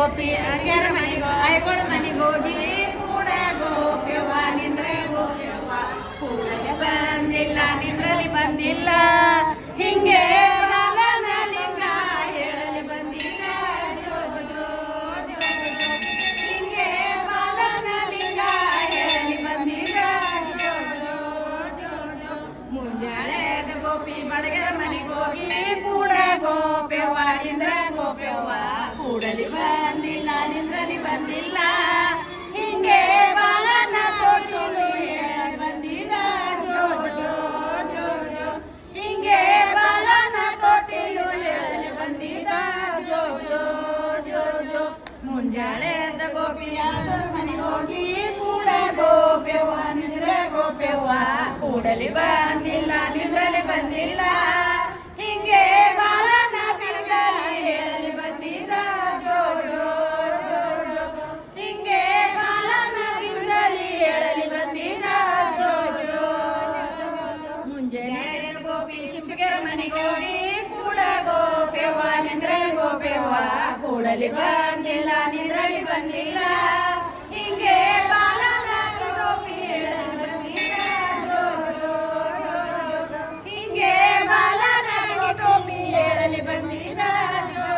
ಗೋಪಿ ಅಡ್ಗ್ಯಾರ ಮನೆಗೋ ಐಗಳ ಮನೆಗೋಗಿ ಕೂಡ ಗೋಪ್ಯವ್ವ ನಿಂದ್ರೆ ಗೋಪ್ಯವ್ವ ಕೂಡಲೇ ಬಂದಿಲ್ಲ ನಿಂದ್ರಲ್ಲಿ ಬಂದಿಲ್ಲ ಹಿಂಗೆ ಬಾಲನ ಲಿಂಗ ಹೇಳಲಿ ಬಂದಿಲ್ಲ ಜೋ ಜೋ ಜೋ ಜೋ ಹಿಂಗೆ ಬಾಲನ ಲಿಂಗ ಹೇಳಲಿ ಬಂದಿಲ್ಲ ಜೋ ಜೋ ಜೋ ಜೋ ಮುಂಜಾಳೆದ ಗೋಪಿ ಬಡಗರ ಮನೆಗೋಗಿ ಕೂಡ ಗೋಪ್ಯವ್ವ ನಿಂದ್ರೆ ಗೋಪ್ಯವ್ವ ಕೂಡಲಿ ಬಂದಿಲ್ಲ ನಿಂದ್ರಲ್ಲಿ ಬಂದಿಲ್ಲ ಹಿಂಗೆ ಬಾಲನ ತೋಟಲು ಹೇಳಲಿ ಬಂದಿಲ್ಲ ಜೋ ಜೋ ಜೋ ಜೋ ಹಿಂಗೆ ಬಾಲನ ತೋಟಲು ಹೇಳಲಿ ಬಂದಿಲ್ಲ ಜೋ ಜೋ ಜೋ ಜೋ ಮುಂಜಾಳೆದ ಗೋಪಿಯ ಮನೆಗೋಗಿ ಕೂಡ ಗೋಪ್ಯವ್ವ ನಿಂದ್ರೆ ಗೋಪ್ಯವ್ವ ಕೂಡಲಿ ಬಂದಿಲ್ಲ ನಿಂದ್ರಲ್ಲಿ ಬಂದಿಲ್ಲ ಹಿಂಗೆ ಬಾಲನ ಬಿಡಗಲಿ ಹೇಳಲಿ ಬಂದಿಲ್ಲ ಜೋ ಜೋ ಜೋ ಜೋ ಹಿಂಗೆ ಬಾಲನ ಬಿಡಗಲಿ ಹೇಳಲಿ ಬಂದಿಲ್ಲ ಜೋ ಜೋ ಮುಂಜಾನೆ ಗೋಪಿ ಶಿಂಪಿಗೆರ ಮನೆಗೋಗಿ ಕೂಡ ಗೋಪ್ಯವ್ವ ನಿಂದ್ರೆ ಗೋಪ್ಯವ್ವ ಕೂಡಲಿ ಬಂದಿಲ್ಲ ನಿಂದ್ರಲ್ಲಿ ಬಂದಿಲ್ಲ